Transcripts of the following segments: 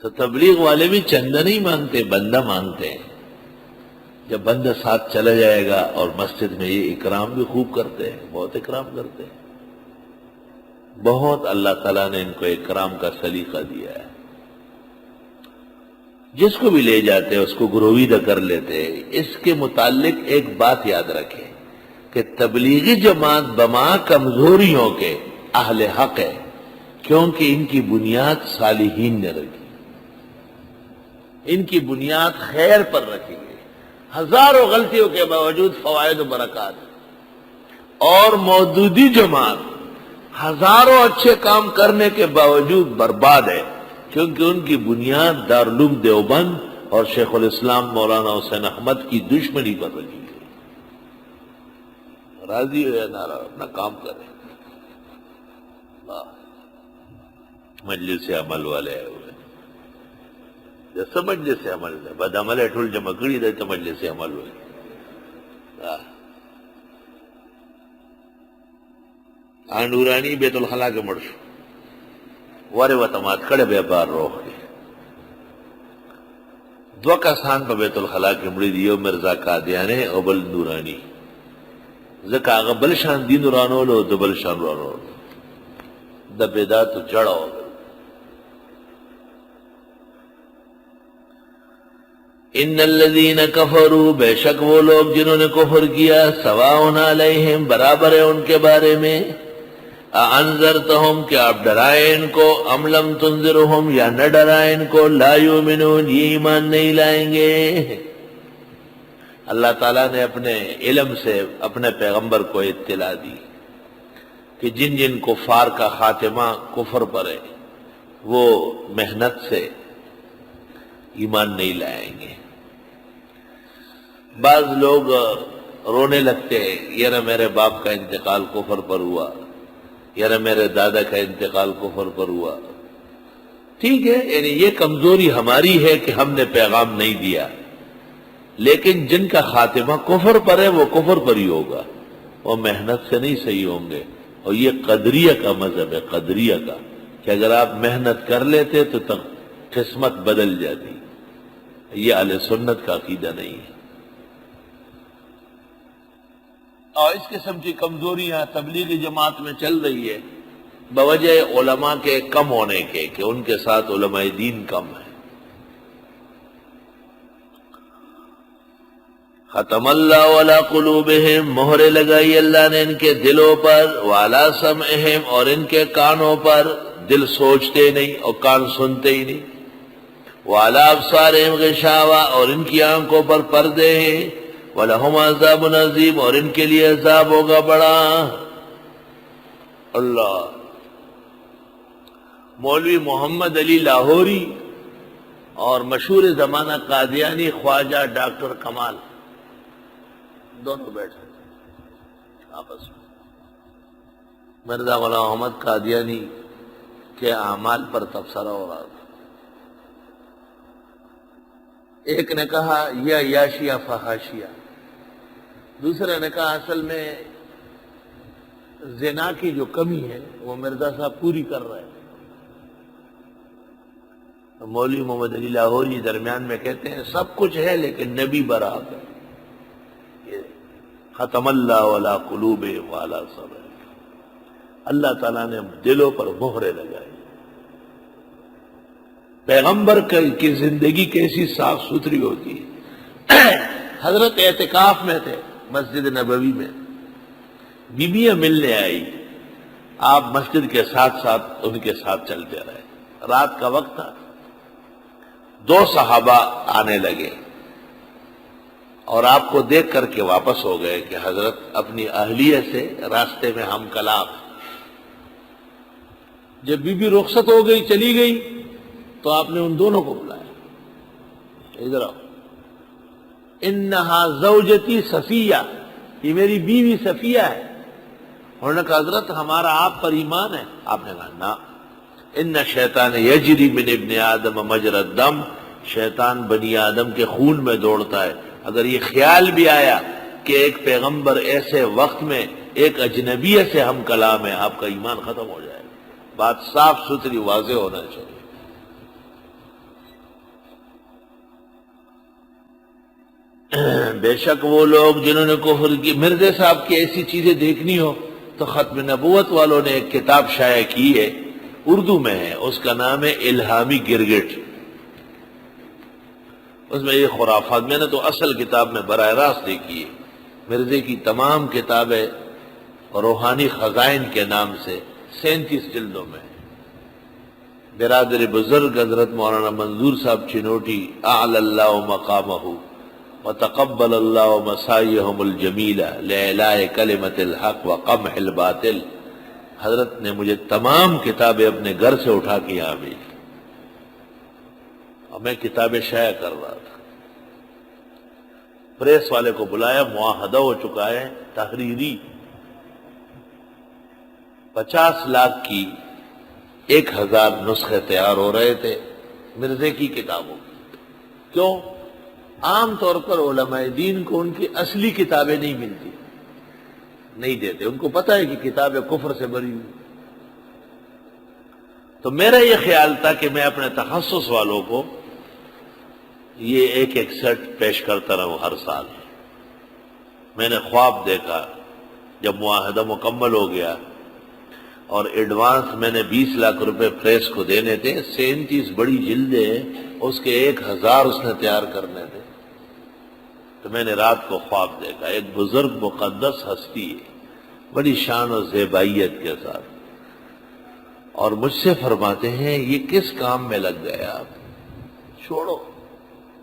تو تبلیغ والے بھی چندہ نہیں مانگتے، بندہ مانگتے ہیں. جب بندہ ساتھ چلا جائے گا، اور مسجد میں یہ اکرام بھی خوب کرتے ہیں، بہت اکرام کرتے ہیں، بہت اللہ تعالیٰ نے ان کو اکرام کا سلیقہ دیا ہے. جس کو بھی لے جاتے ہیں اس کو گرویدہ کر لیتے ہیں. اس کے متعلق ایک بات یاد رکھیں کہ تبلیغی جماعت بما کمزوریوں کے اہل حق ہے، کیونکہ ان کی بنیاد صالحین نے رکھی، ان کی بنیاد خیر پر رکھی گئی. ہزاروں غلطیوں کے باوجود فوائد و برکات. اور مودودی جماعت ہزاروں اچھے کام کرنے کے باوجود برباد ہے، کیونکہ ان کی بنیاد دارالعلوم دیوبند اور شیخ الاسلام مولانا حسین احمد کی دشمنی پر رکھی گئی. راضی ہو یا ناراض، اپنا کام کریں. مجلس عمل والے جیسا مجلس عمل ہے، بد عمل ٹھول جمع کری دے تو مجلس عمل ہوئے. آنڈورانی بیت الخلا کے مرشو وارے وطمات کڑے بیپار روح کے دو کسان پا بیت الخلا کے مڑی دیو مرزا قادیانے او بل نورانی. زکا آغا بل شان دی نورانو لو دو بل شان رانو لو دا بیداتو جڑا ہو گئے. ان الذین کفروا، بے شک وہ لوگ جنہوں نے کفر کیا، سواء علیہم، برابر ہے ان کے بارے میں، انذرتہم، کہ آپ ڈرائیں ان کو، ام لم تنذرہم، یا نہ ڈرائیں ان کو، لا یؤمنون، یہ ایمان نہیں لائیں گے. اللہ تعالیٰ نے اپنے علم سے اپنے پیغمبر کو اطلاع دی کہ جن جن کفار کا خاتمہ کفر پر ہے وہ محنت سے ایمان نہیں لائیں گے. بعض لوگ رونے لگتے ہیں، یار میرے باپ کا انتقال کفر پر ہوا، یار میرے دادا کا انتقال کفر پر ہوا. ٹھیک ہے، یعنی یہ کمزوری ہماری ہے کہ ہم نے پیغام نہیں دیا، لیکن جن کا خاتمہ کفر پر ہے وہ کفر پر ہی ہوگا، وہ محنت سے نہیں صحیح ہوں گے. اور یہ قدریہ کا مذہب ہے، قدریہ کا، کہ اگر آپ محنت کر لیتے تو قسمت بدل جاتی. یہ اہل سنت کا عقیدہ نہیں ہے. اور اس قسم کی کمزوریاں تبلیغی جماعت میں چل رہی ہے بوجہ علماء کے کم ہونے کے، کہ ان کے ساتھ علماء دین کم ہے. ختم اللہ علی قلوبہم، مہرے لگائی اللہ نے ان کے دلوں پر، وعلی سمعہم، اور ان کے کانوں پر، دل سوچتے نہیں اور کان سنتے ہی نہیں. وعلی ابصارہم غشاوہ، اور ان کی آنکھوں پر پردے ہیں. وَلَهُمْ عَذَابٌ عَظِيمٌ، اور ان کے لیے عذاب ہوگا بڑا. اللہ. مولوی محمد علی لاہوری اور مشہور زمانہ قادیانی خواجہ ڈاکٹر کمال دونوں بیٹھے آپس میں. مرزا غلام محمد قادیانی کے اعمال پر تبصرہ ہو رہا تھا. ایک نے کہا یہ عیاشیہ فحاشیہ، دوسرے نے کہا اصل میں زنا کی جو کمی ہے وہ مرزا صاحب پوری کر رہے ہیں. مولوی محمد علی لاہوری درمیان میں کہتے ہیں سب کچھ ہے لیکن نبی برحق ہے. ختم اللہ علی قلوبہم وعلی سمعہم، اللہ تعالیٰ نے دلوں پر مہرے لگائی. پیغمبر کی زندگی کیسی صاف ستھری ہوتی ہے. حضرت اعتکاف میں تھے مسجد نبوی میں، بیویاں ملنے آئی، آپ مسجد کے ساتھ ساتھ ان کے ساتھ چلتے رہے. رات کا وقت تھا، دو صحابہ آنے لگے اور آپ کو دیکھ کر کے واپس ہو گئے کہ حضرت اپنی اہلیہ سے راستے میں ہم کلام. جب بی بی رخصت ہو گئی چلی گئی تو آپ نے ان دونوں کو بلایا، ادھر آؤ، انہا زوجتی صفیہ، یہ میری بیوی صفیہ ہے. انہوں نے کہا حضرت ہمارا آپ پر ایمان ہے. آپ نے کہا نا، ان شیطان یجری من ابن آدم مجرى الدم، شیطان بنی آدم کے خون میں دوڑتا ہے. اگر یہ خیال بھی آیا کہ ایک پیغمبر ایسے وقت میں ایک اجنبیہ سے ہم کلام ہے، آپ کا ایمان ختم ہو جائے. بات صاف ستھری واضح ہونا چاہیے. بے شک وہ لوگ جنہوں نے کفر کی. مرزا صاحب کی ایسی چیزیں دیکھنی ہو تو ختم نبوت والوں نے ایک کتاب شائع کی ہے، اردو میں ہے، اس کا نام ہے الہامی گرگٹ. اس میں یہ خرافات، میں نے تو اصل کتاب میں براہ راست دیکھی ہے. مرزا کی تمام کتابیں روحانی خزائن کے نام سے 37 جلدوں میں. برادر بزرگ حضرت مولانا منظور صاحب چنوٹی اعلی اللہ مقامہ وتقبل اللہ مساعیہم الجمیلہ لإعلاء کلمۃ الحق وقمع الباطل، حضرت نے مجھے تمام کتابیں اپنے گھر سے اٹھا کے یہاں بھیجی اور میں کتابیں شائع کر رہا تھا. پریس والے کو بلایا، معاہدہ ہو چکا ہے تحریری 50 لاکھ کی 1000 نسخے تیار ہو رہے تھے مرزا کی کتابوں. کیوں؟ عام طور پر علماء دین کو ان کی اصلی کتابیں نہیں ملتی، نہیں دیتے، ان کو پتہ ہے کہ کتابیں کفر سے بری ہوئی. تو میرا یہ خیال تھا کہ میں اپنے تخصص والوں کو یہ ایک سیٹ پیش کرتا رہوں ہر سال. میں نے خواب دیکھا جب معاہدہ مکمل ہو گیا اور ایڈوانس میں نے 20 لاکھ روپے پریس کو دینے تھے، 37 بڑی جلدیں، اس کے 1000 اس نے تیار کرنے تھے. تو میں نے رات کو خواب دیکھا، ایک بزرگ مقدس ہستی ہے بڑی شان و زیبائیت کے ساتھ، اور مجھ سے فرماتے ہیں یہ کس کام میں لگ گئے آپ؟ چھوڑو،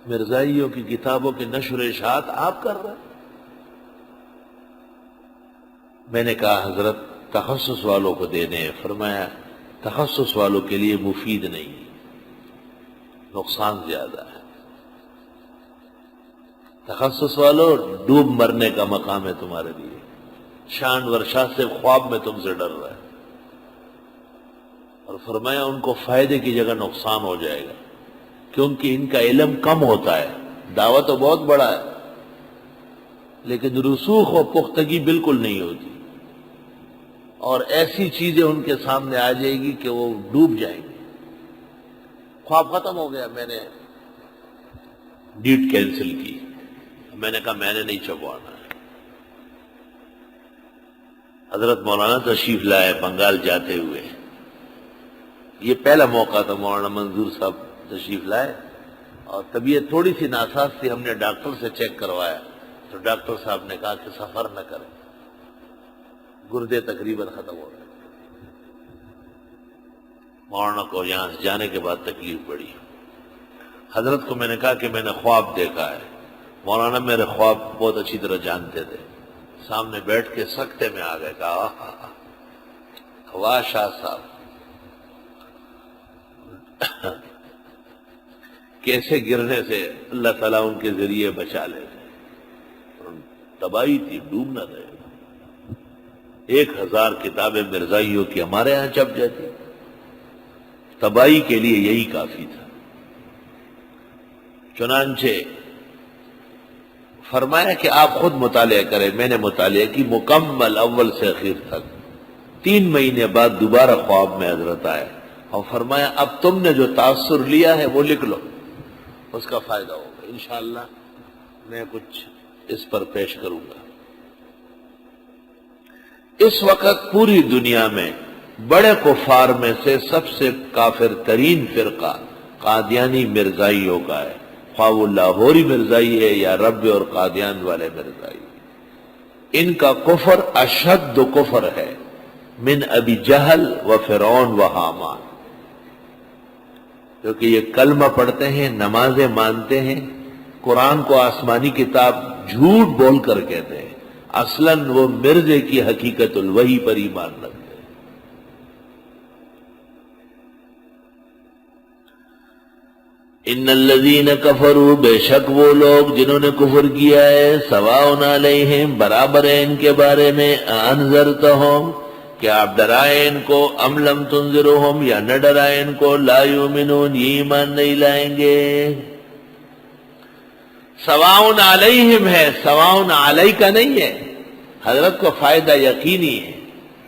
مرزائیوں کی کتابوں کی نشر و اشاعت آپ کر رہے ہیں. میں نے کہا حضرت تخصص والوں کو دینے ہیں. فرمایا تخصص والوں کے لیے مفید نہیں، نقصان زیادہ ہے. تخصص والوں ڈوب مرنے کا مقام ہے تمہارے لیے. شان ورشا سے خواب میں تم سے ڈر رہا ہے. اور فرمایا ان کو فائدے کی جگہ نقصان ہو جائے گا، کیونکہ ان کا علم کم ہوتا ہے. دعویٰ تو بہت بڑا ہے لیکن رسوخ و پختگی بالکل نہیں ہوتی، اور ایسی چیزیں ان کے سامنے آ جائے گی کہ وہ ڈوب جائیں گے. خواب ختم ہو گیا. میں نے ڈیٹ کینسل کی. میں نے کہا میں نے نہیں چھپوانا ہے. حضرت مولانا تشریف لائے بنگال جاتے ہوئے. یہ پہلا موقع تھا مولانا منظور صاحب تشریف لائے، اور طبیعت تھوڑی سی ناساز تھی. ہم نے ڈاکٹر سے چیک کروایا تو ڈاکٹر صاحب نے کہا کہ سفر نہ کریں، گردے تقریباً ختم ہو گئے. مولانا کو یہاں سے جانے کے بعد تکلیف پڑی. حضرت کو میں نے کہا کہ میں نے خواب دیکھا ہے. مولانا میرے خواب بہت اچھی طرح جانتے تھے. سامنے بیٹھ کے سکتے میں آ گئے. کہا واہ شاہ صاحب، کیسے گرنے سے اللہ تعالیٰ ان کے ذریعے بچا لیتے. تباہی تھی، ڈوبنا تھا. 1000 کتابیں مرزائیوں کی ہمارے ہاں چھپ جاتی. تباہی کے لیے یہی کافی تھا. چنانچہ فرمایا کہ آپ خود مطالعہ کریں. میں نے مطالعہ کی مکمل اول سے اخیر تک. 3 مہینے بعد دوبارہ خواب میں حضرت آئے اور فرمایا اب تم نے جو تاثر لیا ہے وہ لکھ لو، اس کا فائدہ ہوگا. انشاءاللہ میں کچھ اس پر پیش کروں گا. اس وقت پوری دنیا میں بڑے کفار میں سے سب سے کافر ترین فرقہ قادیانی مرزائیوں کا ہے، خواہ وہ لاہوری مرزائی ہے یا رب اور قادیان والے مرزائی. ان کا کفر اشد کفر ہے من ابی جہل و فرعون و حامان، کیونکہ یہ کلمہ پڑھتے ہیں، نمازیں مانتے ہیں، قرآن کو آسمانی کتاب جھوٹ بول کر کہتے ہیں، اصلاً وہ مرزے کی حقیقت الوحی پر ایمان رکھتے ہیں. ان الذین کفروا، بے شک وہ لوگ جنہوں نے کفر کیا ہے، سواء علیہم، برابر ہے ان کے بارے میں، انذرتہم، کہ آپ ڈرائیں ان کو، ام لم تنذرہم، یا نہ ڈرائیں ان کو، لا یؤمنون، یہ ایمان نہیں لائیں گے. سواء علیہم ہے، سواء علیک نہیں ہے. حضرت کو فائدہ یقینی ہے.